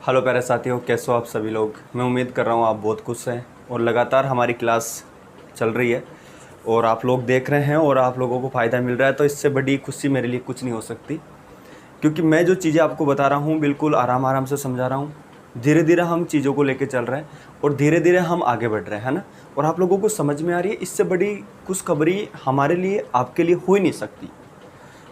Hello प्यारे साथियों, कैसे हो आप सभी लोग। मैं उम्मीद कर रहा हूँ आप बहुत खुश हैं और लगातार हमारी क्लास चल रही है और आप लोग देख रहे हैं और आप लोगों को फ़ायदा मिल रहा है। तो इससे बड़ी खुशी मेरे लिए कुछ नहीं हो सकती, क्योंकि मैं जो चीज़ें आपको बता रहा हूँ बिल्कुल आराम आराम से समझा रहा हूँ। धीरे धीरे हम चीज़ों को लेके चल रहे हैं और धीरे धीरे हम आगे बढ़ रहे हैं, है ना। और आप लोगों को समझ में आ रही है। इससे बड़ी खुशखबरी हमारे लिए आपके लिए हो ही नहीं सकती,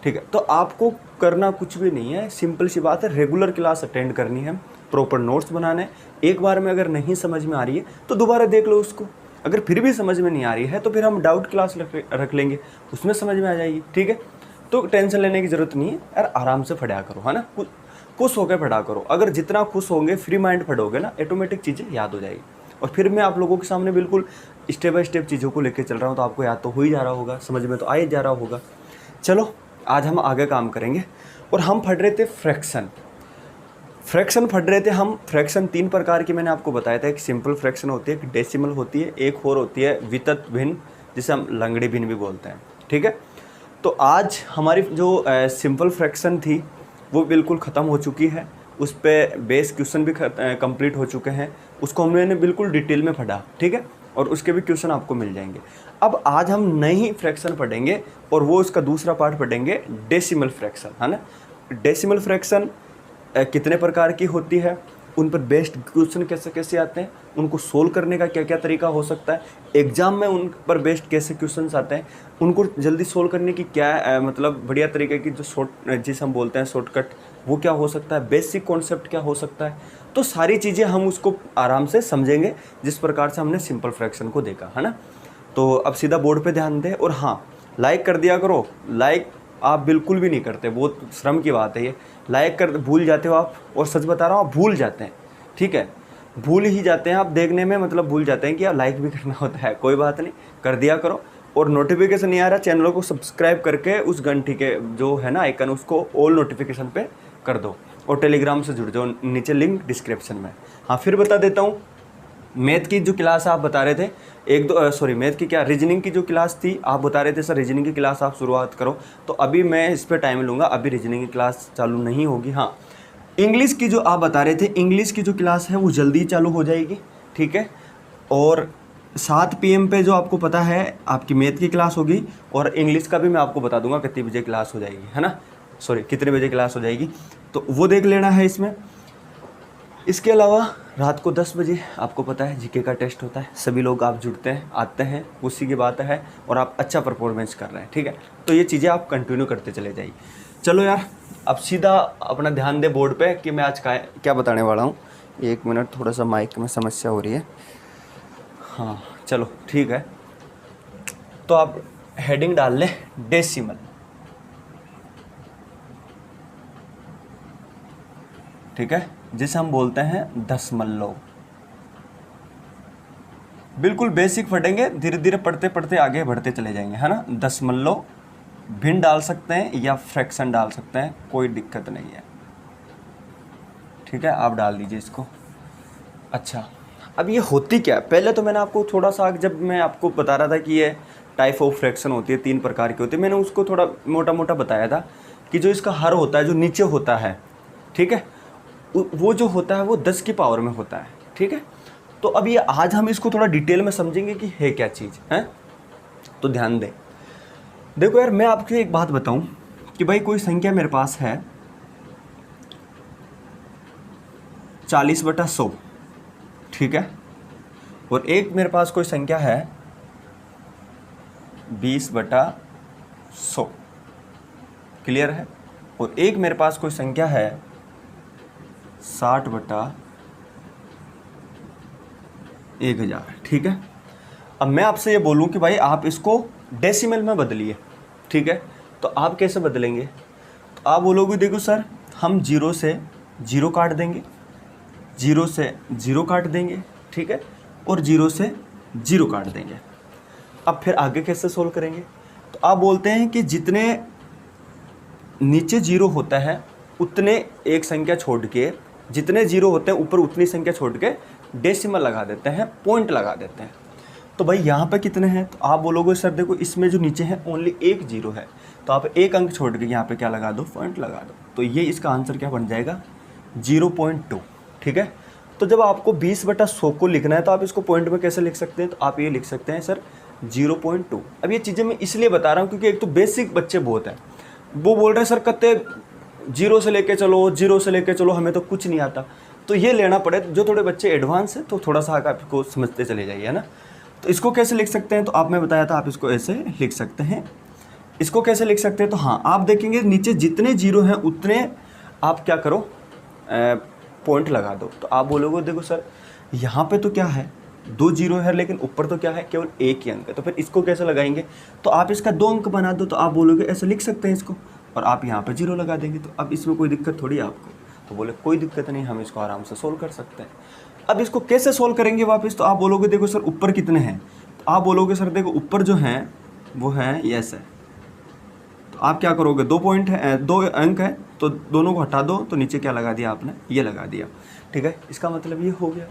ठीक है। तो आपको करना कुछ भी नहीं है, सिंपल सी बात है, रेगुलर क्लास अटेंड करनी है, प्रॉपर नोट्स बनाने। एक बार में अगर नहीं समझ में आ रही है तो दोबारा देख लो उसको। अगर फिर भी समझ में नहीं आ रही है तो फिर हम डाउट क्लास रख लेंगे, उसमें समझ में आ जाएगी, ठीक है। तो टेंशन लेने की ज़रूरत नहीं है यार, आराम से पढ़ा करो, है ना। खुश होकर पढ़ा करो। अगर जितना खुश होंगे, फ्री माइंड पढ़ोगे ना, ऑटोमेटिक चीज़ें याद हो जाएगी। और फिर मैं आप लोगों के सामने बिल्कुल स्टेप बाय स्टेप चीज़ों को लेकर चल रहा हूँ, तो आपको याद तो हो ही जा रहा होगा, समझ में तो आ ही जा रहा होगा। चलो आज हम आगे काम करेंगे। और हम पढ़ रहे थे फ्रैक्शन पढ़ रहे थे हम। फ्रैक्शन 3 प्रकार की मैंने आपको बताया था। एक सिंपल फ्रैक्शन होती है, एक डेसिमल होती है, एक और होती है वितत भिन्न, जिसे हम लंगड़ी भिन्न भी बोलते हैं, ठीक है। तो आज हमारी जो सिंपल फ्रैक्शन थी वो बिल्कुल ख़त्म हो चुकी है। उस पर बेस क्वेश्चन भी कंप्लीट हो चुके हैं। उसको हमने बिल्कुल डिटेल में पढ़ा, ठीक है। और उसके भी क्वेश्चन आपको मिल जाएंगे। अब आज हम नई फ्रैक्शन पढ़ेंगे और वो उसका दूसरा पार्ट पढ़ेंगे, डेसिमल फ्रैक्शन, है ना। डेसिमल फ्रैक्शन कितने प्रकार की होती है, उन पर बेस्ड क्वेश्चन कैसे कैसे आते हैं, उनको सोल्व करने का क्या क्या तरीका हो सकता है, एग्जाम में उन पर बेस्ड कैसे क्वेश्चंस आते हैं, उनको जल्दी सोल्व करने की क्या मतलब बढ़िया तरीके की जो जिसे हम बोलते हैं शॉर्टकट, वो क्या हो सकता है, बेसिक कॉन्सेप्ट क्या हो सकता है। तो सारी चीज़ें हम उसको आराम से समझेंगे जिस प्रकार से हमने सिंपल फ्रैक्शन को देखा, है ना। तो अब सीधा बोर्ड पे ध्यान दें। और हाँ, लाइक कर दिया करो। लाइक आप बिल्कुल भी नहीं करते, बहुत शर्म की बात है ये। लाइक कर भूल जाते हो आप, और सच बता रहा हूँ आप भूल जाते हैं, ठीक है। भूल ही जाते हैं आप देखने में, मतलब भूल जाते हैं कि यार लाइक भी करना होता है। कोई बात नहीं, कर दिया करो। और नोटिफिकेशन नहीं आ रहा, चैनल को सब्सक्राइब करके उस घंटी के जो है ना आइकन, उसको ऑल नोटिफिकेशन पे कर दो। और टेलीग्राम से जुड़ जाओ, नीचे लिंक डिस्क्रिप्शन में। हाँ, फिर बता देता हूँ, मैथ की जो क्लास आप बता रहे थे, मैथ की क्या, रीजनिंग की जो क्लास थी, आप बता रहे थे सर रीजनिंग की क्लास आप शुरुआत करो। तो अभी मैं इस पर टाइम लूँगा, अभी रीजनिंग की क्लास चालू नहीं होगी। हाँ, इंग्लिश की जो आप बता रहे थे, इंग्लिश की जो क्लास है वो जल्दी चालू हो जाएगी, ठीक है। और 7 PM पे जो आपको पता है आपकी मैथ की क्लास होगी, और इंग्लिश का भी मैं आपको बता दूंगा कितने बजे क्लास हो जाएगी, है ना। कितने बजे क्लास हो जाएगी, तो वो देख लेना है इसमें। इसके अलावा रात को 10 बजे आपको पता है जीके का टेस्ट होता है। सभी लोग आप जुड़ते हैं, आते हैं, उसी की बात है, और आप अच्छा परफॉर्मेंस कर रहे हैं, ठीक है। तो ये चीज़ें आप कंटिन्यू करते चले जाइए। चलो यार, अब सीधा अपना ध्यान दे बोर्ड पे कि मैं आज क्या बताने वाला हूँ। 1 मिनट, थोड़ा सा माइक में समस्या हो रही है। हाँ चलो ठीक है। तो आप हेडिंग डाल लें डेसिमल, ठीक है, जिसे हम बोलते हैं दशमलव। बिल्कुल बेसिक पढ़ेंगे, धीरे धीरे पढ़ते पढ़ते आगे बढ़ते चले जाएंगे, है ना। दशमलव भिन्न डाल सकते हैं या फ्रैक्शन डाल सकते हैं, कोई दिक्कत नहीं है, ठीक है। आप डाल दीजिए इसको। अच्छा, अब ये होती क्या है, पहले तो मैंने आपको थोड़ा सा, जब मैं आपको बता रहा था कि ये टाइप ऑफ फ्रैक्शन होती है, 3 प्रकार की होती है, मैंने उसको थोड़ा मोटा मोटा बताया था कि जो इसका हर होता है, जो नीचे होता है, ठीक है, वो जो होता है वो 10 की पावर में होता है, ठीक है। तो अब ये आज हम इसको थोड़ा डिटेल में समझेंगे कि है क्या चीज़ है। तो ध्यान दें, देखो यार, मैं आपको एक बात बताऊं कि भाई कोई संख्या मेरे पास है 40/100, ठीक है। और एक मेरे पास कोई संख्या है 20/100, क्लियर है। और एक मेरे पास कोई संख्या है 60/1000, ठीक है। अब मैं आपसे ये बोलूं कि भाई आप इसको डेसिमल में बदलिए, ठीक है। तो आप कैसे बदलेंगे, तो आप बोलोगे देखो सर, हम 0 से 0 काट देंगे, 0 से 0 काट देंगे, ठीक है, और 0 से 0 काट देंगे। अब फिर आगे कैसे सोल्व करेंगे, तो आप बोलते हैं कि जितने नीचे 0 होता है उतने एक संख्या छोड़ के, जितने 0 होते हैं ऊपर उतनी संख्या छोड़ के डेसिमल लगा देते हैं, पॉइंट लगा देते हैं। तो भाई यहाँ पे कितने हैं, तो आप बोलोगे सर देखो इसमें जो नीचे है ओनली एक 0 है, तो आप एक अंक छोड़ के यहाँ पे क्या लगा दो, पॉइंट लगा दो। तो ये इसका आंसर क्या बन जाएगा, 0.2, ठीक है। तो जब आपको 20/100 को लिखना है तो आप इसको पॉइंट में कैसे लिख सकते हैं, तो आप ये लिख सकते हैं सर 0.2। अब ये चीज़ें मैं इसलिए बता रहा हूँ क्योंकि एक तो बेसिक बच्चे बहुत हैं, वो बोल रहे हैं सर कत्ते 0 से लेके चलो, 0 से लेके चलो, हमें तो कुछ नहीं आता। तो ये लेना पड़े, जो थोड़े बच्चे एडवांस है तो थोड़ा सा आपको समझते चले जाइए, है ना। तो इसको कैसे लिख सकते हैं, तो आप मैं बताया था आप इसको ऐसे लिख सकते हैं। इसको कैसे लिख सकते हैं, तो हाँ आप देखेंगे नीचे जितने जीरो हैं उतने आप क्या करो, पॉइंट लगा दो। तो आप बोलोगे देखो सर यहाँ पे तो क्या है 2 जीरो है, लेकिन ऊपर तो क्या है केवल 1 ही अंक है, तो फिर इसको कैसे लगाएंगे, तो आप इसका 2 अंक बना दो। तो आप बोलोगे ऐसे लिख सकते हैं इसको, और आप यहाँ पे 0 लगा देंगे। तो अब इसमें कोई दिक्कत थोड़ी है आपको, तो बोले कोई दिक्कत नहीं, हम इसको आराम से सोल्व कर सकते हैं। अब इसको कैसे सोल्व करेंगे वापस, तो आप बोलोगे देखो सर ऊपर कितने हैं, तो आप बोलोगे सर देखो ऊपर जो हैं वो है यस है। तो आप क्या करोगे, 2 पॉइंट है, 2 अंक है, तो दोनों को हटा दो, तो नीचे क्या लगा दिया आपने, ये लगा दिया, ठीक है। इसका मतलब ये हो गया।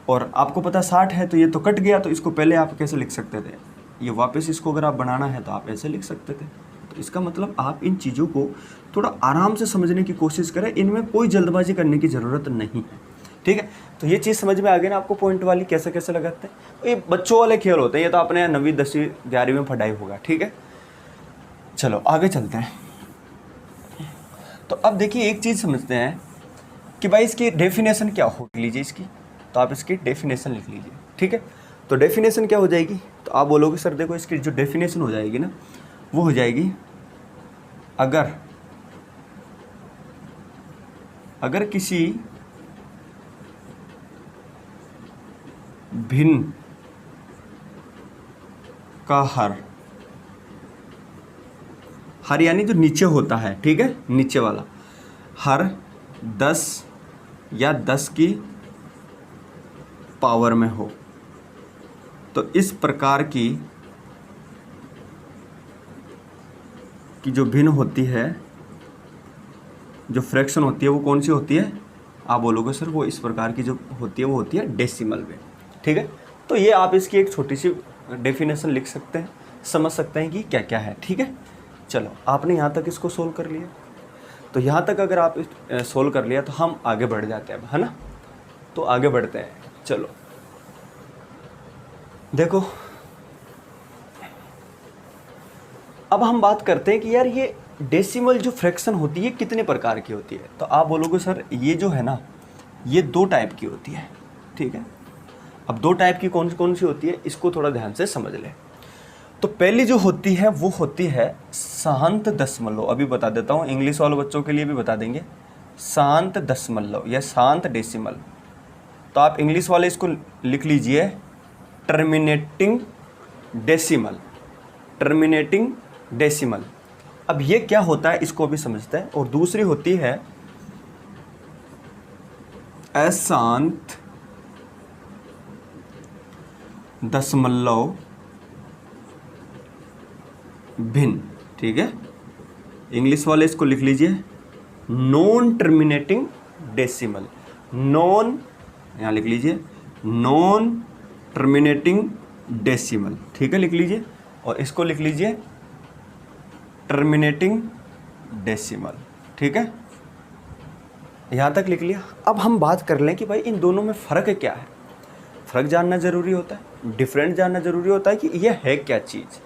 और आपको पता 60 है तो ये तो कट गया, तो इसको पहले आप कैसे लिख सकते थे, ये वापस इसको अगर आप बनाना है तो आप ऐसे लिख सकते थे। तो इसका मतलब आप इन चीज़ों को थोड़ा आराम से समझने की कोशिश करें, इनमें कोई जल्दबाजी करने की ज़रूरत नहीं है, ठीक है। तो ये चीज़ समझ में आ गई ना आपको, पॉइंट वाली कैसे कैसे लगाते हैं। ये बच्चों वाले खेल होते हैं, ये तो आपने 9वीं 10वीं 11वीं में पढ़ाई होगा, ठीक है। चलो आगे चलते हैं। तो अब देखिए एक चीज़ समझते हैं कि भाई इसकी डेफिनेशन क्या हो लीजिए इसकी, तो आप इसकी डेफिनेशन लिख लीजिए, ठीक है। तो डेफिनेशन क्या हो जाएगी, तो आप बोलोगे सर देखो इसकी जो डेफिनेशन हो जाएगी ना वो हो जाएगी, अगर किसी भिन्न का हर यानी जो नीचे होता है, ठीक है, नीचे वाला हर 10 या 10 की पावर में हो, तो इस प्रकार की जो भिन्न होती है, जो फ्रैक्शन होती है वो कौन सी होती है, आप बोलोगे सर वो इस प्रकार की जो होती है वो होती है डेसिमल में, ठीक है। तो ये आप इसकी एक छोटी सी डेफिनेशन लिख सकते हैं, समझ सकते हैं कि क्या क्या है, ठीक है। चलो आपने यहाँ तक इसको सोल्व कर लिया, तो यहाँ तक अगर आप सोल्व कर लिया तो हम आगे बढ़ जाते हैं अब, है ना। तो आगे बढ़ते हैं, चलो देखो अब हम बात करते हैं कि यार ये डेसिमल जो फ्रैक्शन होती है कितने प्रकार की होती है। तो आप बोलोगे सर ये जो है ना ये 2 टाइप की होती है, ठीक है। अब 2 टाइप की कौन सी होती है, इसको थोड़ा ध्यान से समझ लें। तो पहली जो होती है वो होती है शांत दशमलव, अभी बता देता हूँ, इंग्लिश वाले बच्चों के लिए भी बता देंगे, शांत दशमलव या शांत डेसिमल। तो आप इंग्लिश वाले इसको लिख लीजिए टर्मिनेटिंग डेसिमल, टर्मिनेटिंग डेसिमल। अब ये क्या होता है इसको भी समझते हैं। और दूसरी होती है अशांत दशमलव भिन्न, ठीक है। इंग्लिश वाले इसको लिख लीजिए नॉन टर्मिनेटिंग डेसिमल, नॉन यहाँ लिख लीजिए नॉन टर्मिनेटिंग डेसिमल, ठीक है, लिख लीजिए। और इसको लिख लीजिए टर्मिनेटिंग डेसिमल, ठीक है, यहाँ तक लिख लिया। अब हम बात कर लें कि भाई इन दोनों में फ़र्क क्या है। फ़र्क जानना ज़रूरी होता है, डिफरेंट जानना ज़रूरी होता है कि यह है क्या चीज़।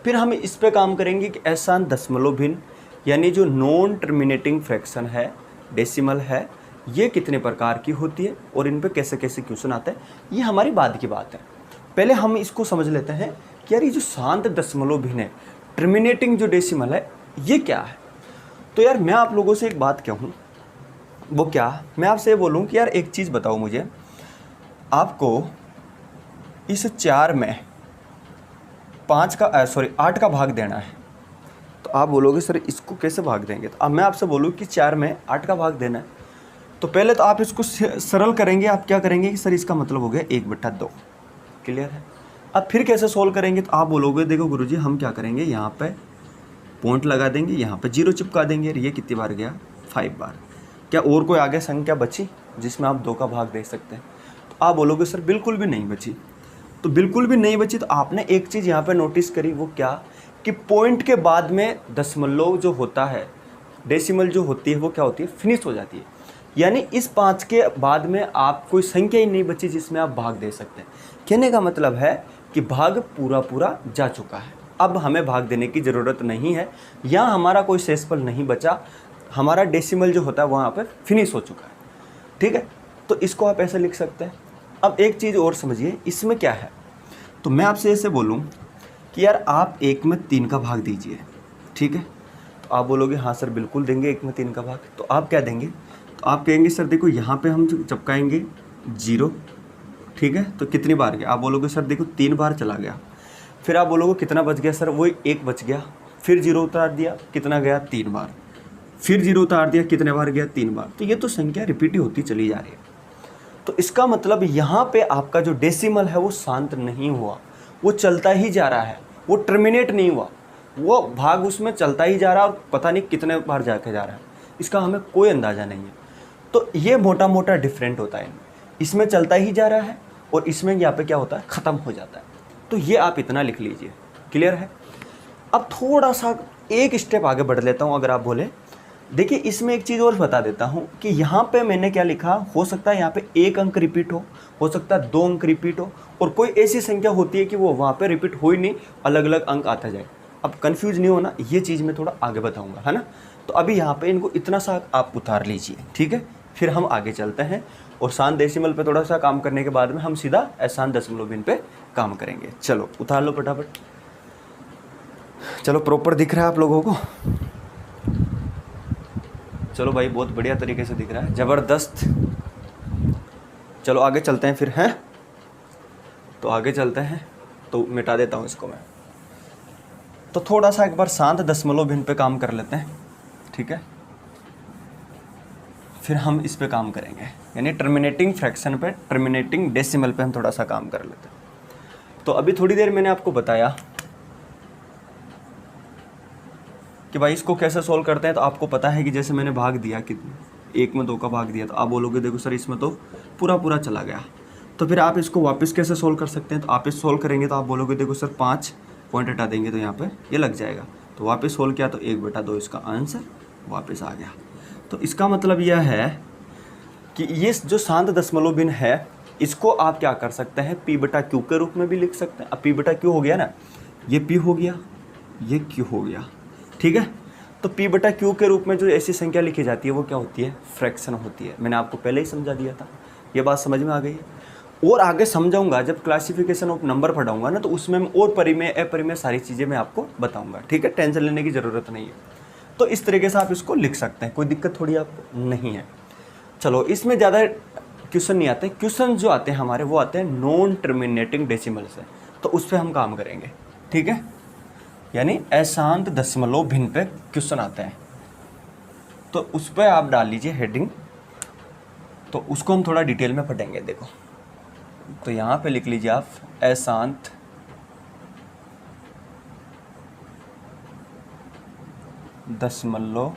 फिर हम इस पे काम करेंगे कि अशांत दशमलव भिन्न यानी जो नॉन टर्मिनेटिंग फ्रैक्शन है, डेसिमल है, ये कितने प्रकार की होती है और इन पे कैसे कैसे क्वेश्चन आता है, ये हमारी बाद की बात है। पहले हम इसको समझ लेते हैं कि यार ये जो शांत दशमलव भिन्न है, टर्मिनेटिंग जो डेसिमल है, ये क्या है। तो यार मैं आप लोगों से एक बात कहूँ, वो क्या, मैं आपसे ये बोलूँ कि यार एक चीज़ बताओ मुझे, आपको इस 4 में 8 का भाग देना है। तो आप बोलोगे सर इसको कैसे भाग देंगे। तो अब मैं आपसे बोलूँ कि 4 में 8 का भाग देना है, तो पहले तो आप इसको सरल करेंगे। आप क्या करेंगे कि सर इसका मतलब हो गया 1/2, क्लियर है। अब फिर कैसे सोल्व करेंगे, तो आप बोलोगे देखो गुरुजी हम क्या करेंगे, यहाँ पे पॉइंट लगा देंगे, यहाँ पे 0 चिपका देंगे। ये कितनी बार गया, 5 बार। क्या और कोई आगे संख्या बची जिसमें आप 2 का भाग दे सकते हैं। तो आप बोलोगे सर बिल्कुल भी नहीं बची। तो बिल्कुल भी नहीं बची तो आपने एक चीज़ यहाँ पे नोटिस करी, वो क्या कि पॉइंट के बाद में दशमलव जो होता है, डेसिमल जो होती है वो क्या होती है, फिनिश हो जाती है। यानी इस 5 के बाद में आप कोई संख्या ही नहीं बची जिसमें आप भाग दे सकते हैं। कहने का मतलब है कि भाग पूरा पूरा जा चुका है, अब हमें भाग देने की ज़रूरत नहीं है, या हमारा कोई शेषफल नहीं बचा, हमारा डेसिमल जो होता है वहाँ पर फिनिश हो चुका है। ठीक है, तो इसको आप ऐसे लिख सकते हैं। अब एक चीज़ और समझिए, इसमें क्या है, तो मैं आपसे ऐसे बोलूँ कि यार आप 1 में 3 का भाग दीजिए। ठीक है, तो आप बोलोगे हाँ सर बिल्कुल देंगे 1 में 3 का भाग। तो आप क्या देंगे, तो आप कहेंगे सर देखो यहाँ पे हम चिपकाएंगे 0। ठीक है, तो कितनी बार गया, आप बोलोगे सर देखो 3 बार चला गया। फिर आप बोलोगे कितना बच गया सर, वही 1 बच गया। फिर 0 उतार दिया, कितना गया 3 बार। फिर 0 उतार दिया, कितने बार गया 3 बार। तो ये तो संख्या रिपीट होती चली जा रही है। तो इसका मतलब यहाँ पे आपका जो डेसिमल है वो शांत नहीं हुआ, वो चलता ही जा रहा है, वो टर्मिनेट नहीं हुआ, वो भाग उसमें चलता ही जा रहा है और पता नहीं कितने बार जाके जा रहा है, इसका हमें कोई अंदाज़ा नहीं है। तो ये मोटा मोटा डिफरेंट होता है, इसमें चलता ही जा रहा है और इसमें यहाँ पे क्या होता है, ख़त्म हो जाता है। तो ये आप इतना लिख लीजिए, क्लियर है। अब थोड़ा सा एक स्टेप आगे बढ़ लेता हूँ। अगर आप बोले देखिए, इसमें एक चीज़ और बता देता हूँ कि यहाँ पे मैंने क्या लिखा, हो सकता है यहाँ पे 1 अंक रिपीट हो सकता है 2 अंक रिपीट हो, और कोई ऐसी संख्या होती है कि वो वहाँ पे रिपीट हो ही नहीं, अलग अलग अंक आता जाए। अब कंफ्यूज नहीं होना, ये चीज़ मैं थोड़ा आगे बताऊँगा, है ना। तो अभी यहाँ पे इनको इतना सा आप उतार लीजिए, ठीक है। फिर हम आगे चलते हैं और शांत डेसिमल पे थोड़ा सा काम करने के बाद में हम सीधा अशांत दशमलव भिन्न पे काम करेंगे। चलो उतार लो फटाफट। चलो प्रॉपर दिख रहा है आप लोगों को? चलो भाई, बहुत बढ़िया तरीके से दिख रहा है, ज़बरदस्त। चलो आगे चलते हैं फिर, हैं तो आगे चलते हैं। तो मिटा देता हूँ इसको मैं। तो थोड़ा सा एक बार शांत दशमलव भिन्न पे काम कर लेते हैं, ठीक है। फिर हम इस पे काम करेंगे, यानी टर्मिनेटिंग फ्रैक्शन पे, टर्मिनेटिंग डेसिमल पे हम थोड़ा सा काम कर लेते हैं। तो अभी थोड़ी देर मैंने आपको बताया कि भाई इसको कैसे सोल्व करते हैं। तो आपको पता है कि जैसे मैंने भाग दिया कि 1 में 2 का भाग दिया, तो आप बोलोगे देखो सर इसमें तो पूरा पूरा चला गया। तो फिर आप इसको वापस कैसे सोल्व कर सकते हैं, तो आप इस सोल्व करेंगे तो आप बोलोगे देखो सर 5 पॉइंट हटा देंगे तो यहाँ पे ये लग जाएगा। तो वापस सोल्व किया तो 1/2 इसका आंसर वापस आ गया। तो इसका मतलब यह है कि ये जो शांत दशमलव भिन्न है, इसको आप क्या कर सकते हैं, P/Q के रूप में भी लिख सकते हैं। अब P/Q हो गया ना, ये P हो गया, ये Q हो गया, ठीक है। तो P/Q के रूप में जो ऐसी संख्या लिखी जाती है वो क्या होती है, फ्रैक्शन होती है। मैंने आपको पहले ही समझा दिया था, ये बात समझ में आ गई है। और आगे समझाऊंगा जब क्लासिफिकेशन ऑफ नंबर पढ़ाऊंगा ना, तो उसमें और परिमेय अपरिमेय सारी चीज़ें मैं आपको बताऊंगा, ठीक है। टेंशन लेने की ज़रूरत नहीं है। तो इस तरीके से आप इसको लिख सकते हैं, कोई दिक्कत थोड़ी आपको नहीं है। चलो, इसमें ज़्यादा क्वेश्चन नहीं आते, क्वेश्चन जो आते हैं हमारे वो आते हैं नॉन टर्मिनेटिंग डेसिमल से, तो उस पर हम काम करेंगे, ठीक है। यानी अशांत दशमलव भिन्न पे क्वेश्चन आते हैं, तो उस पर आप डाल लीजिए हेडिंग, तो उसको हम थोड़ा डिटेल में पढ़ेंगे। देखो, तो यहाँ पे लिख लीजिए आप अशांत दशमलव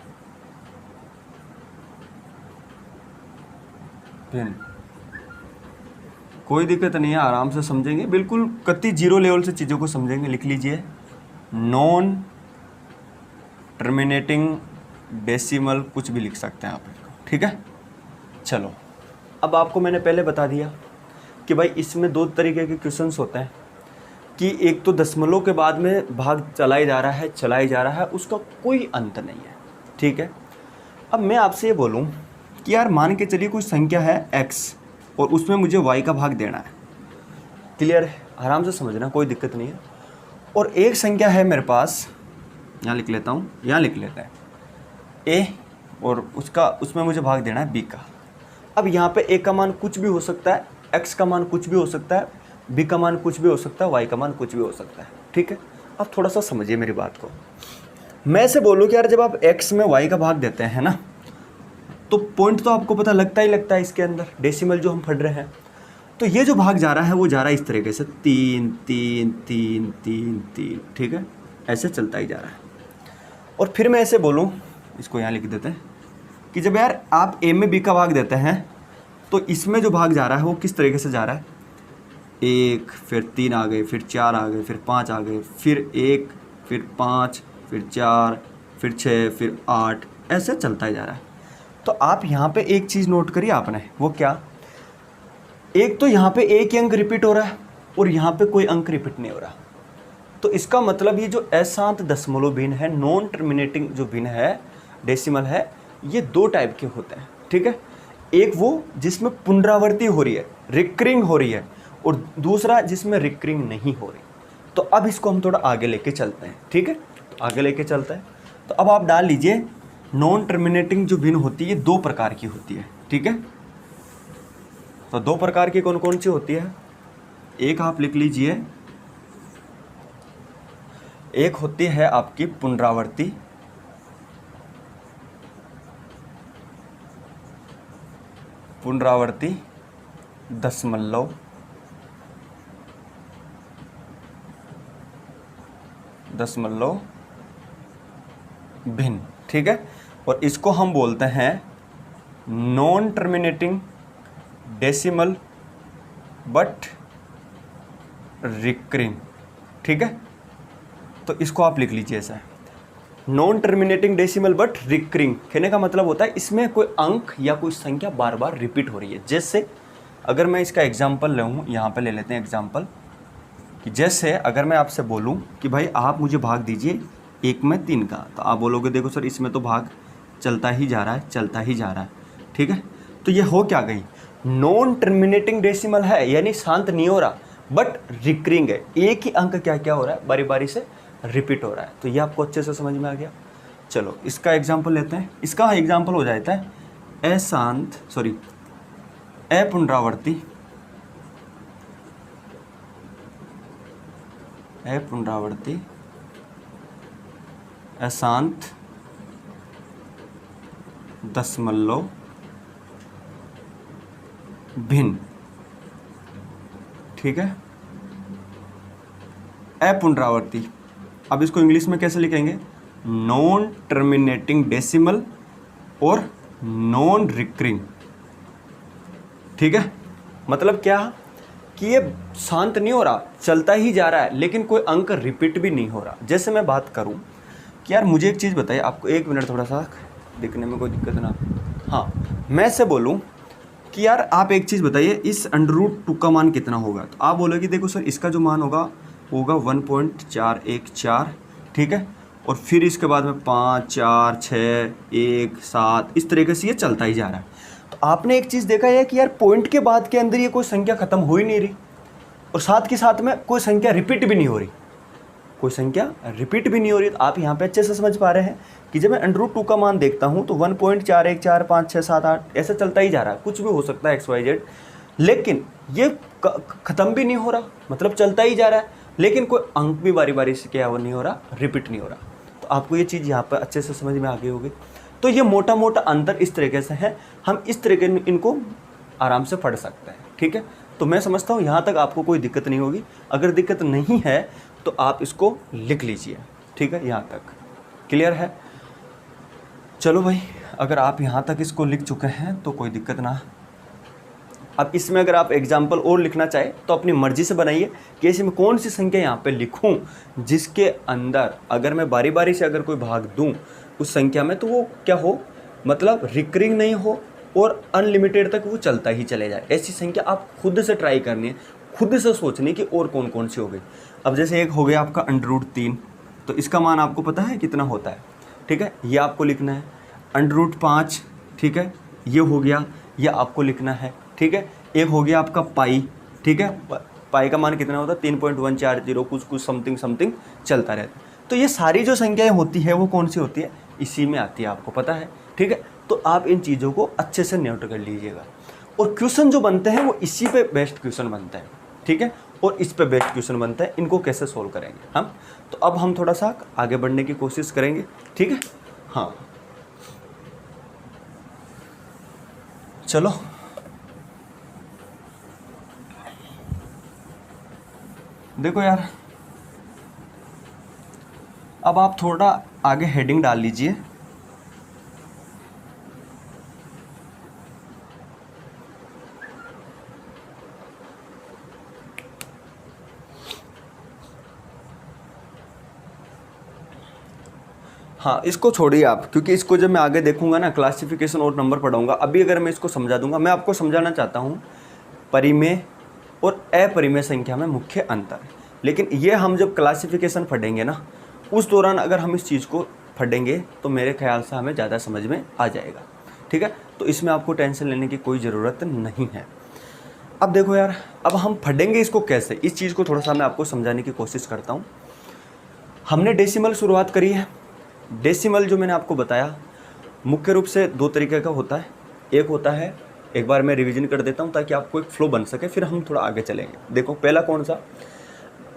भिन्न। कोई दिक्कत नहीं है, आराम से समझेंगे, बिल्कुल कतई जीरो लेवल से चीज़ों को समझेंगे। लिख लीजिए नॉन टर्मिनेटिंग डेसिमल, कुछ भी लिख सकते हैं आप इसको, ठीक है। चलो, अब आपको मैंने पहले बता दिया कि भाई इसमें 2 तरीके के क्वेश्चंस होते हैं कि एक तो दशमलव के बाद में भाग चलाए जा रहा है, चलाए जा रहा है, उसका कोई अंत नहीं है, ठीक है। अब मैं आपसे ये बोलूँ कि यार मान के चलिए कोई संख्या है x और उसमें मुझे y का भाग देना है, क्लियर है, आराम से समझना, कोई दिक्कत नहीं है। और एक संख्या है मेरे पास, यहाँ लिख लेता हूँ, यहाँ लिख लेते हैं a, और उसमें मुझे भाग देना है b का। अब यहाँ पे a का मान कुछ भी हो सकता है, x का मान कुछ भी हो सकता है, b का मान कुछ भी हो सकता है, y का मान कुछ भी हो सकता है, ठीक है। अब थोड़ा सा समझिए मेरी बात को। मैं से बोलूँ कि यार जब आप x में y का भाग देते हैं ना, तो पॉइंट तो आपको पता लगता ही लगता है इसके अंदर, डेसिमल जो हम पढ़ रहे हैं। तो ये जो भाग जा रहा है वो जा रहा है इस तरीके से 3 3 3 3 3, ठीक है, ऐसे चलता ही जा रहा है। और फिर मैं ऐसे बोलूँ, इसको यहाँ लिख देते हैं कि जब यार आप a में b का भाग देते हैं, तो इसमें जो भाग जा रहा है वो किस तरीके से जा रहा है, 1, फिर 3 आ गए, फिर 4 आ गए, फिर 5 आ गए, फिर 1, फिर 5, फिर 4, फिर 6, फिर 8, ऐसे चलता ही जा रहा है। तो आप यहाँ पे एक चीज़ नोट करिए आपने, वो क्या, एक तो यहाँ पे एक ही अंक रिपीट हो रहा है और यहाँ पे कोई अंक रिपीट नहीं हो रहा। तो इसका मतलब ये जो अशांत दशमलव भिन्न है, नॉन टर्मिनेटिंग जो भिन्न है, डेसिमल है, ये दो टाइप के होते हैं, ठीक है। एक वो जिसमें पुनरावृत्ति हो रही है, रिकरिंग हो रही है, और दूसरा जिसमें रिकरिंग नहीं हो रही। तो अब इसको हम थोड़ा आगे लेके चलते हैं, ठीक है। तो आगे लेके चलते हैं, तो अब आप डाल लीजिए नॉन टर्मिनेटिंग जो भिन्न होती है दो प्रकार की होती है, ठीक है। तो दो प्रकार की कौन कौन सी होती है, एक आप लिख लीजिए, एक होती है आपकी पुनरावृत्ति, पुनरावृत्ति दशमलव भिन्न, ठीक है। और इसको हम बोलते हैं non terminating decimal but recurring, ठीक है। तो इसको आप लिख लीजिए ऐसा, non terminating decimal but recurring. कहने का मतलब होता है इसमें कोई अंक या कोई संख्या बार बार रिपीट हो रही है। जैसे अगर मैं इसका एग्जांपल लूँ, यहाँ पे ले लेते हैं एग्जांपल, कि जैसे अगर मैं आपसे बोलूँ कि भाई आप मुझे भाग दीजिए 1 में 3 का, तो आप बोलोगे देखो सर इसमें तो भाग चलता ही जा रहा है, चलता ही जा रहा है, ठीक है। तो ये हो क्या गई, नॉन टर्मिनेटिंग डेसिमल है, यानी शांत नहीं हो रहा, बट रिकरिंग है, एक ही अंक क्या क्या हो रहा है, बारी बारी से रिपीट हो रहा है। तो ये आपको अच्छे से समझ में आ गया। चलो इसका एग्जाम्पल लेते हैं। इसका एग्जाम्पल हो जाता है अपुनरावृत्ति अशांत दशमलव भिन्न, ठीक है, अपुनरावृत्ति। अब इसको इंग्लिश में कैसे लिखेंगे, नॉन टर्मिनेटिंग डेसिमल और नॉन रिकरिंग, ठीक है। मतलब क्या कि ये शांत नहीं हो रहा, चलता ही जा रहा है, लेकिन कोई अंक रिपीट भी नहीं हो रहा। जैसे मैं बात करूं कि यार मुझे एक चीज़ बताइए, आपको 1 मिनट थोड़ा सा दिखने में कोई दिक्कत ना, हाँ, मैं से बोलूं कि यार आप एक चीज़ बताइए, इस √2 का मान कितना होगा, तो आप बोलोगे देखो सर इसका जो मान होगा 1.414, ठीक है। और फिर इसके बाद में 5, 4, 6, 1, 7, इस तरीके से ये चलता ही जा रहा है। तो आपने एक चीज़ देखा है कि यार पॉइंट के बाद के अंदर ये कोई संख्या खत्म हो ही नहीं रही, और साथ के साथ में कोई संख्या रिपीट भी नहीं हो रही, कोई संख्या रिपीट भी नहीं हो रही। तो आप यहाँ पे अच्छे से समझ पा रहे हैं कि जब मैं √2 का मान देखता हूँ तो 1.4145, 6, 7, 8 ऐसा चलता ही जा रहा है, कुछ भी हो सकता है XYZ, लेकिन ये ख़त्म भी नहीं हो रहा, मतलब चलता ही जा रहा है, लेकिन कोई अंक भी बारी बारी से क्या वो नहीं हो रहा, रिपीट नहीं हो रहा। तो आपको ये चीज़ यहाँ पर अच्छे से समझ में आ गई होगी। तो ये मोटा मोटा अंतर इस तरीके से है, हम इस तरीके इनको आराम से पढ़ सकते हैं, ठीक है। तो मैं समझता हूँ यहाँ तक आपको कोई दिक्कत नहीं होगी। अगर दिक्कत नहीं है तो आप इसको लिख लीजिए, ठीक है, यहाँ तक क्लियर है। चलो भाई, अगर आप यहाँ तक इसको लिख चुके हैं तो कोई दिक्कत ना। अब इसमें अगर आप एग्जाम्पल और लिखना चाहे तो अपनी मर्जी से बनाइए कि ऐसे में कौन सी संख्या यहाँ पे लिखूँ जिसके अंदर अगर मैं बारी बारी से अगर कोई भाग दूँ उस संख्या में तो वो क्या हो, मतलब रिकरिंग नहीं हो और अनलिमिटेड तक वो चलता ही चले जाए। ऐसी संख्या आप खुद से ट्राई करनी है, खुद से सोचनी कि और कौन कौन सी हो गई। अब जैसे एक हो गया आपका √3, तो इसका मान आपको पता है कितना होता है, ठीक है, ये आपको लिखना है। √5, ठीक है, ये हो गया, ये आपको लिखना है, ठीक है। एक हो गया आपका पाई, ठीक है, पाई का मान कितना होता है 3.140, कुछ समथिंग चलता रहता है। तो ये सारी जो संख्याएं होती है वो कौन सी होती है, इसी में आती है, आपको पता है, ठीक है। तो आप इन चीज़ों को अच्छे से नोट कर लीजिएगा, और क्वेश्चन जो बनते हैं वो इसी पे बेस्ट क्वेश्चन बनता है, ठीक है, और इस पे बेस्ट क्वेश्चन बनता है। इनको कैसे सोल्व करेंगे हम, तो अब हम थोड़ा सा आगे बढ़ने की कोशिश करेंगे, ठीक है। हाँ चलो, देखो यार, अब आप थोड़ा आगे हेडिंग डाल लीजिए। हाँ, इसको छोड़िए आप, क्योंकि इसको जब मैं आगे देखूंगा ना, क्लासिफिकेशन और नंबर पढ़ाऊंगा। अभी अगर मैं इसको समझा दूंगा, मैं आपको समझाना चाहता हूँ परिमेय और अपरिमेय संख्या में मुख्य अंतर। लेकिन ये हम जब क्लासिफिकेशन पढ़ेंगे ना, उस दौरान अगर हम इस चीज़ को पढ़ेंगे तो मेरे ख्याल से हमें ज़्यादा समझ में आ जाएगा। ठीक है, तो इसमें आपको टेंशन लेने की कोई ज़रूरत नहीं है। अब देखो यार, अब हम पढ़ेंगे इसको कैसे, इस चीज़ को थोड़ा सा मैं आपको समझाने की कोशिश करता हूँ। हमने डेसिमल शुरुआत करी है। डेसिमल जो मैंने आपको बताया मुख्य रूप से दो तरीके का होता है। एक होता है, एक बार मैं रिवीजन कर देता हूँ ताकि आपको एक फ्लो बन सके, फिर हम थोड़ा आगे चलेंगे। देखो पहला कौन सा,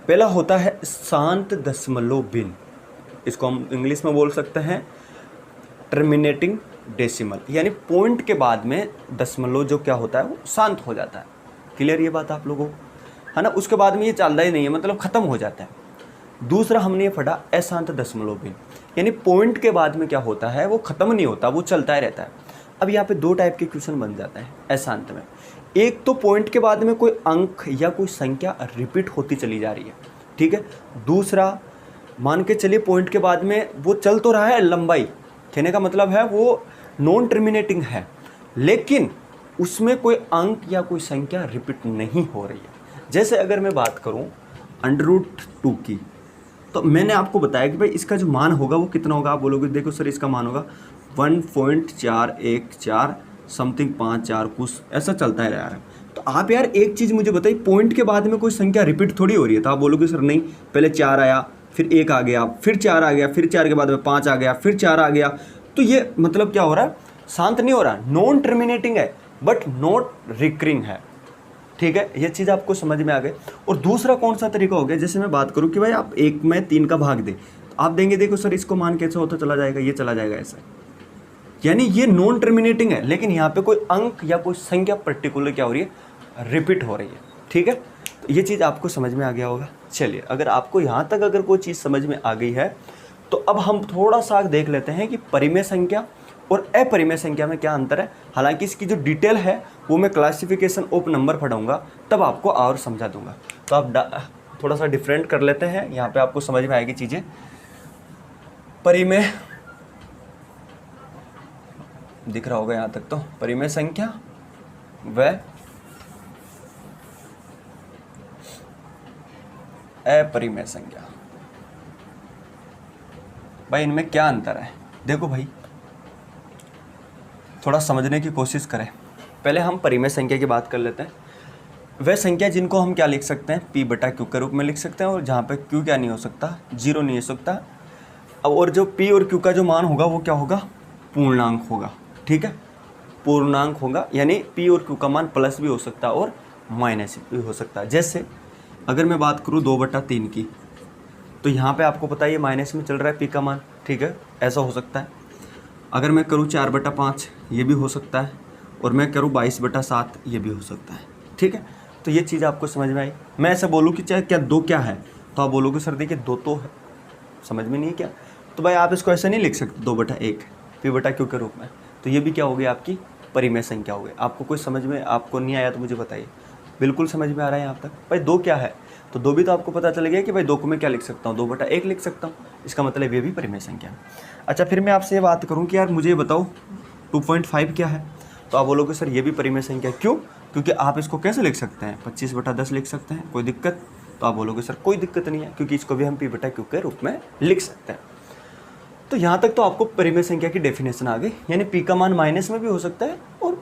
पहला होता है शांत दशमलव भिन्न। इसको हम इंग्लिश में बोल सकते हैं टर्मिनेटिंग डेसिमल, यानी पॉइंट के बाद में दशमलव जो क्या होता है वो शांत हो जाता है। क्लियर ये बात आप लोगों को, है ना? उसके बाद में ये चलता ही नहीं है, मतलब ख़त्म हो जाता है। दूसरा हमने ये पढ़ा अशांत दशमलव भिन्न, यानी पॉइंट के बाद में क्या होता है वो ख़त्म नहीं होता, वो चलता ही रहता है। अब यहाँ पे दो टाइप के क्वेश्चन बन जाते हैं अशांत में। एक तो पॉइंट के बाद में कोई अंक या कोई संख्या रिपीट होती चली जा रही है, ठीक है। दूसरा मान के चलिए पॉइंट के बाद में वो चल तो रहा है, लंबाई कहने का मतलब है वो नॉन टर्मिनेटिंग है, लेकिन उसमें कोई अंक या कोई संख्या रिपीट नहीं हो रही है। जैसे अगर मैं बात करूं √2 की, तो मैंने आपको बताया कि भाई इसका जो मान होगा वो कितना होगा। आप बोलोगे देखो सर इसका मान होगा 1.414 समथिंग 54 कुछ ऐसा चलता है यार। तो आप यार एक चीज़ मुझे बताइए, पॉइंट के बाद में कोई संख्या रिपीट थोड़ी हो रही है। तो आप बोलोगे सर नहीं, पहले 4 आया, फिर 1 आ गया, फिर 4 आ गया, फिर 4 के बाद में 5 आ गया, फिर 4 आ गया। तो ये मतलब क्या हो रहा है, शांत नहीं हो रहा, नॉन टर्मिनेटिंग है बट नॉट रिकरिंग है। ठीक है, ये चीज़ आपको समझ में आ गई। और दूसरा कौन सा तरीका हो गया, जैसे मैं बात करूं कि भाई आप 1 में 3 का भाग दे, तो आप देंगे देखो सर इसको मान कैसे होता चला जाएगा, ये चला जाएगा ऐसा, यानी ये नॉन टर्मिनेटिंग है, लेकिन यहाँ पे कोई अंक या कोई संख्या पर्टिकुलर क्या हो रही है, रिपीट हो रही है। ठीक है, तो ये चीज़ आपको समझ में आ गया होगा। चलिए, अगर आपको यहाँ तक अगर कोई चीज़ समझ में आ गई है तो अब हम थोड़ा सा देख लेते हैं कि परिमेय संख्या और अपरिमेय संख्या में क्या अंतर है। हालांकि इसकी जो डिटेल है वो मैं क्लासिफिकेशन ऑफ नंबर पढ़ाऊंगा, तब आपको और समझा दूंगा। तो आप थोड़ा सा डिफरेंट कर लेते हैं, यहाँ पे आपको समझ में आएगी चीज़ें। परिमेय दिख रहा होगा यहाँ तक, तो परिमेय संख्या व अपरिमेय संख्या, भाई इनमें क्या अंतर है। देखो भाई, थोड़ा समझने की कोशिश करें। पहले हम परिमेय संख्या की बात कर लेते हैं। वह संख्या जिनको हम क्या लिख सकते हैं, P/Q के रूप में लिख सकते हैं, और जहाँ पे Q क्या नहीं हो सकता, 0 नहीं हो सकता। अब और जो P और Q का जो मान होगा वो क्या होगा, पूर्णांक होगा। ठीक है, पूर्णांक होगा, यानी P और Q का मान प्लस भी हो सकता है और माइनस भी हो सकता है। जैसे अगर मैं बात करूँ 2/3 की, तो यहाँ पे आपको पता है ये माइनस में चल रहा है P का मान। ठीक है, ऐसा हो सकता है। अगर मैं करूँ 4/5 ये भी हो सकता है, और मैं करूँ 22/7 ये भी हो सकता है। ठीक है, तो ये चीज़ आपको समझ में आई। मैं ऐसा बोलूँ कि चाहे क्या दो क्या है, तो आप बोलोगे सर देखिए 2 तो है, समझ में नहीं है क्या, तो भाई आप इसको ऐसे नहीं लिख सकते 2/1 P/Q के रूप में। तो ये भी क्या हो गई, आपकी परिमेय संख्या हो गई। आपको कोई समझ में आपको नहीं आया तो मुझे बताइए। बिल्कुल समझ में आ रहा है यहाँ तक? भाई 2 क्या है, तो 2 भी तो आपको पता चल गया कि भाई 2 को मैं क्या लिख सकता हूँ, 2/1 लिख सकता हूँ। इसका मतलब ये भी परिमेय संख्या है। अच्छा, फिर मैं आपसे ये बात करूँ कि यार मुझे ये बताओ 2.5 क्या है, तो आप बोलोगे सर ये भी परिमेय संख्या। क्यों? क्योंकि आप इसको कैसे लिख सकते हैं, 25/10 लिख सकते हैं, कोई दिक्कत? तो आप बोलोगे सर कोई दिक्कत नहीं है, क्योंकि इसको भी हम P/Q के रूप में लिख सकते हैं। तो यहाँ तक तो आपको परिमेय संख्या की डेफिनेशन आ गई, यानी P का मान माइनस में भी हो सकता है और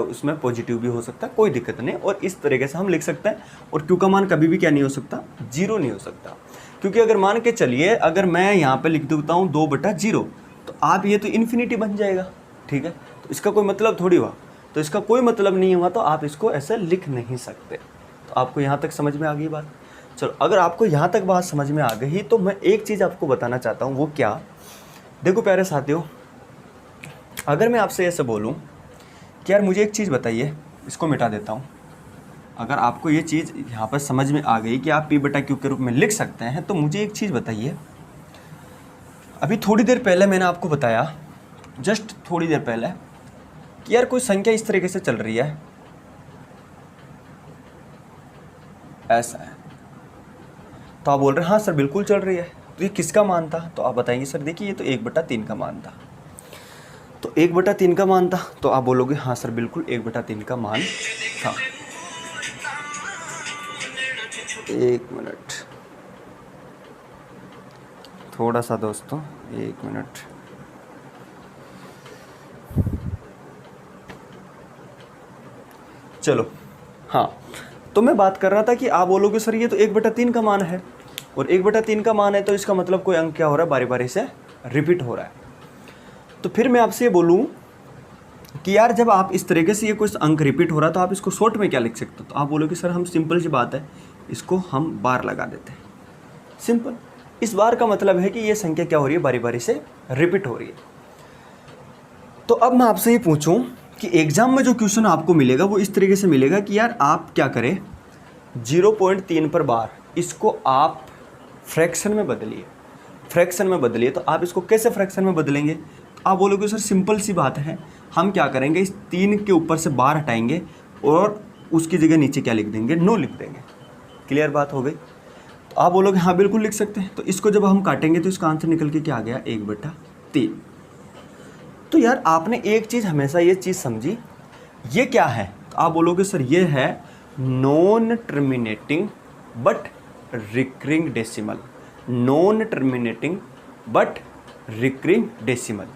उसमें पॉजिटिव भी हो सकता है, कोई दिक्कत नहीं। और इस तरीके से हम लिख सकते हैं। और Q का मान कभी भी क्या नहीं हो सकता, 0 नहीं हो सकता। क्योंकि अगर मान के चलिए अगर मैं यहाँ पे लिख देता हूँ 2/0, तो आप ये तो इन्फिनिटी बन जाएगा। ठीक है, तो इसका कोई मतलब थोड़ी हुआ, तो इसका कोई मतलब नहीं हुआ, तो आप इसको ऐसे लिख नहीं सकते। तो आपको यहाँ तक समझ में आ गई बात? चलो, अगर आपको यहाँ तक बात समझ में आ गई तो मैं एक चीज़ आपको बताना चाहता हूँ। वो क्या? देखो प्यारे साथियों, अगर मैं आपसे ऐसे बोलूं कि यार मुझे एक चीज़ बताइए, इसको मिटा देता हूं। अगर आपको ये चीज़ यहाँ पर समझ में आ गई कि आप P/Q के रूप में लिख सकते हैं, तो मुझे एक चीज़ बताइए। अभी थोड़ी देर पहले मैंने आपको बताया, जस्ट थोड़ी देर पहले, कि यार कोई संख्या इस तरीके से चल रही है, ऐसा है, तो आप बोल रहे हैं हाँ सर बिल्कुल चल रही है। तो ये किसका मान था? तो आप बताएंगे सर देखिए ये तो 1/3 का मान था। तो 1/3 का मान था, तो आप बोलोगे हाँ सर बिल्कुल 1/3 का मान था। 1 मिनट, थोड़ा सा दोस्तों, 1 मिनट। चलो हाँ, तो मैं बात कर रहा था कि आप बोलोगे सर ये तो 1/3 का मान है, और 1/3 का मान है तो इसका मतलब कोई अंक क्या हो रहा है, बारी बारी से रिपीट हो रहा है। तो फिर मैं आपसे ये बोलूँ कि यार जब आप इस तरीके से ये कुछ अंक रिपीट हो रहा है तो आप इसको शॉर्ट में क्या लिख सकते हो? तो आप बोलोगे सर हम सिंपल सी बात है, इसको हम बार लगा देते हैं। सिंपल, इस बार का मतलब है कि ये संख्या क्या हो रही है, बारी बारी से रिपीट हो रही है। तो अब मैं आपसे ये पूछूं कि एग्जाम में जो क्वेश्चन आपको मिलेगा वो इस तरीके से मिलेगा कि यार आप क्या करें, 0.3 पर बार, इसको आप फ्रैक्शन में बदलिए, फ्रैक्शन में बदलिए। तो आप इसको कैसे फ्रैक्शन में बदलेंगे? तो आप बोलोगे सर सिंपल सी बात है, हम क्या करेंगे, इस 3 के ऊपर से बार हटाएंगे और उसकी जगह नीचे क्या लिख देंगे, 9 लिख देंगे। क्लियर बात हो गई? तो आप बोलोगे हाँ बिल्कुल लिख सकते हैं। तो इसको जब हम काटेंगे तो इसका आंसर निकल के क्या आ गया, 1/3। तो यार आपने एक चीज़ हमेशा ये चीज़ समझी, ये क्या है? तो आप बोलोगे सर ये है non terminating but recurring decimal. Non terminating but recurring decimal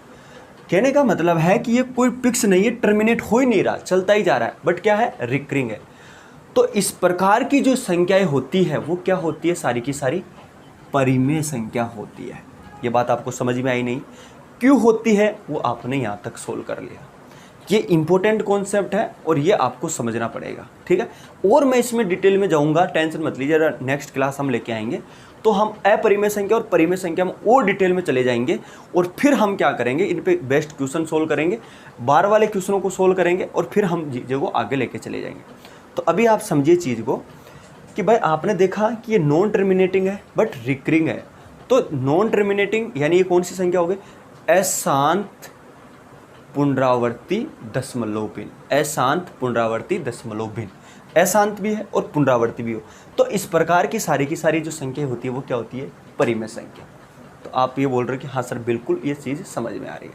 कहने का मतलब है कि ये कोई फिक्स नहीं है, टर्मिनेट हो ही नहीं रहा, चलता ही जा रहा है, बट क्या है, रिकरिंग है। तो इस प्रकार की जो संख्याएं होती है वो क्या होती है, सारी की सारी परिमेय संख्या होती है। ये बात आपको समझ में आई नहीं? क्यों होती है वो आपने यहाँ तक सोल्व कर लिया। ये इंपॉर्टेंट कॉन्सेप्ट है और ये आपको समझना पड़ेगा, ठीक है। और मैं इसमें डिटेल में जाऊँगा, टेंशन मत लीजिए, नेक्स्ट क्लास हम लेके आएंगे तो हम अपरिमेय संख्या और परिमेय संख्या में और डिटेल में चले जाएंगे, और फिर हम क्या करेंगे, इन पे बेस्ट क्वेश्चन सोल्व करेंगे, बार वाले क्वेश्चनों को सोल्व करेंगे और फिर हम चीज़ों को आगे लेके चले जाएंगे। तो अभी आप समझिए चीज़ को कि भाई आपने देखा कि ये नॉन टर्मिनेटिंग है बट रिकरिंग है। तो नॉन टर्मिनेटिंग यानी ये कौन सी संख्या हो गई, अशांत पुनरावर्ती दशमलव भिन्न। अशांत पुनरावर्ती दशमलव भिन्न, अशांत भी है और पुनरावर्ती भी हो, तो इस प्रकार की सारी जो संख्या होती है वो क्या होती है, परिमेय संख्या। तो आप ये बोल रहे हो कि हाँ सर बिल्कुल ये चीज़ समझ में आ रही है,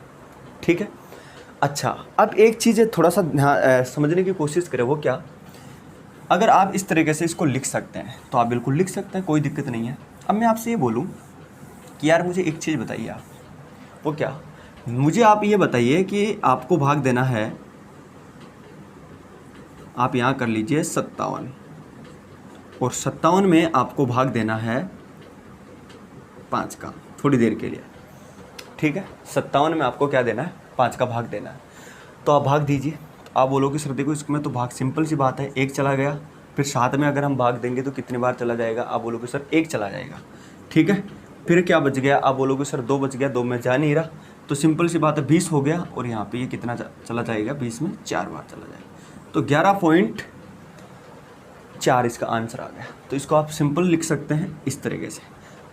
ठीक है। अच्छा, अब एक चीज़ थोड़ा सा समझने की कोशिश करें, वो क्या, अगर आप इस तरीके से इसको लिख सकते हैं तो आप बिल्कुल लिख सकते हैं, कोई दिक्कत नहीं है। अब मैं आपसे ये बोलूँ कि यार मुझे एक चीज़ बताइए आप, वो क्या, मुझे आप ये बताइए कि आपको भाग देना है, आप यहाँ कर लीजिए 57, और 57 में आपको भाग देना है 5 का, थोड़ी देर के लिए, ठीक है। 57 में आपको क्या देना है, 5 का भाग देना है। तो आप भाग दीजिए। तो आप बोलोगे सर देखो इसमें तो भाग सिंपल सी बात है, 1 चला गया, फिर साथ में अगर हम भाग देंगे तो कितनी बार चला जाएगा, आप बोलोगे सर 1 चला जाएगा, ठीक है। फिर क्या बच गया, आप बोलोगे सर 2 बच गया, 2 में जा नहीं रहा, तो सिंपल सी बात है 20 हो गया, और यहाँ पे ये कितना चला जाएगा, 20 में 4 बार चला जाएगा, तो 11.4 इसका आंसर आ गया। तो इसको आप सिंपल लिख सकते हैं इस तरीके से।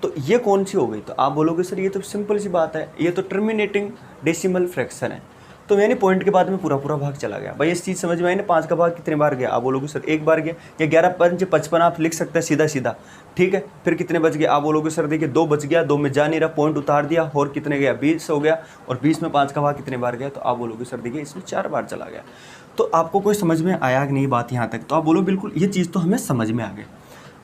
तो ये कौन सी हो गई, तो आप बोलोगे सर ये तो सिंपल सी बात है, ये तो टर्मिनेटिंग डेसिमल फ्रैक्शन है। तो यानी पॉइंट के बाद में पूरा भाग चला गया। भाई इस चीज़ समझ में आई ना, 5 का भाग कितने बार गया, आप बोलोगे सर 1 बार गया, या 11×5 आप लिख सकते हैं सीधा सीधा, ठीक है। फिर कितने बच गए, आप बोलोगे सर देखिए 2 बच गया, 2 में जा नहीं रहा, पॉइंट उतार दिया, और कितने गया, 20 हो गया, और 20 में 5 का भाग कितने बार गया, तो आप बोलोगे सर देखिए इसमें 4 बार चला गया। तो आपको कोई समझ में आया कि नहीं बात यहाँ तक? तो आप बोलो बिल्कुल ये चीज़ तो हमें समझ में आ गई।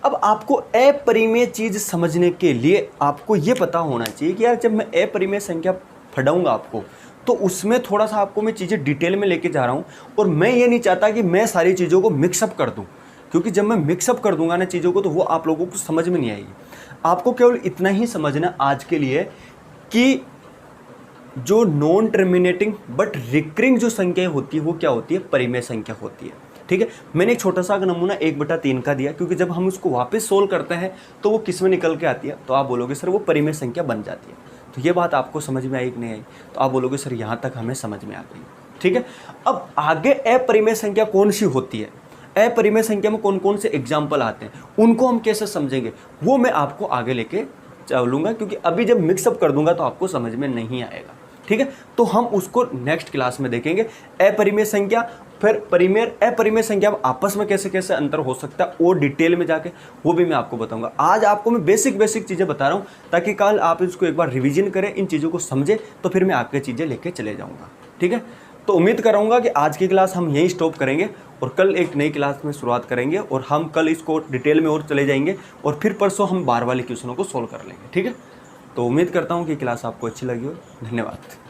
अब आपको अपरिमेय चीज़ समझने के लिए आपको ये पता होना चाहिए कि यार जब मैं अपरिमेय संख्या पढ़ाऊँगा आपको, तो उसमें थोड़ा सा आपको मैं चीज़ें डिटेल में लेके जा रहा हूँ, और मैं ये नहीं चाहता कि मैं सारी चीज़ों को मिक्सअप कर दूँ, क्योंकि जब मैं मिक्सअप कर दूंगा ना चीज़ों को तो वो आप लोगों को समझ में नहीं आएगी। आपको केवल इतना ही समझना आज के लिए कि जो नॉन टर्मिनेटिंग बट रिकरिंग जो संख्या होती है वो क्या होती है, परिमेय संख्या होती है, ठीक है। मैंने एक छोटा सा नमूना 1/3 का दिया, क्योंकि जब हम उसको वापस सोल्व करते हैं तो वो किस में निकल के आती है, तो आप बोलोगे सर वो परिमेय संख्या बन जाती है। तो ये बात आपको समझ में आई कि नहीं आई? तो आप बोलोगे सर यहाँ तक हमें समझ में आ गई, ठीक है। अब आगे अपरिमेय संख्या कौन सी होती है, अपरिमेय संख्या में कौन कौन से एग्जाम्पल आते हैं, उनको हम कैसे समझेंगे, वो मैं आपको आगे लेके चलूँगा, क्योंकि अभी जब मिक्सअप कर दूंगा तो आपको समझ में नहीं आएगा, ठीक है। तो हम उसको नेक्स्ट क्लास में देखेंगे, अपरिमेय संख्या फिर परिमेय अपरिमेय संख्या में आपस में कैसे कैसे अंतर हो सकता है वो डिटेल में जाके वो भी मैं आपको बताऊंगा। आज आपको मैं बेसिक चीज़ें बता रहा हूँ ताकि कल आप इसको एक बार रिवीजन करें, इन चीज़ों को समझें, तो फिर मैं आपके चीज़ें लेके चले जाऊँगा। ठीक है, तो उम्मीद करूँगा कि आज की क्लास हम यहीं स्टॉप करेंगे और कल एक नई क्लास में शुरुआत करेंगे और हम कल इसको डिटेल में और चले जाएंगे और फिर परसों हम बार वाले क्वेश्चनों को सोल्व कर लेंगे। ठीक है, तो उम्मीद करता हूँ कि क्लास आपको अच्छी लगी हो। धन्यवाद।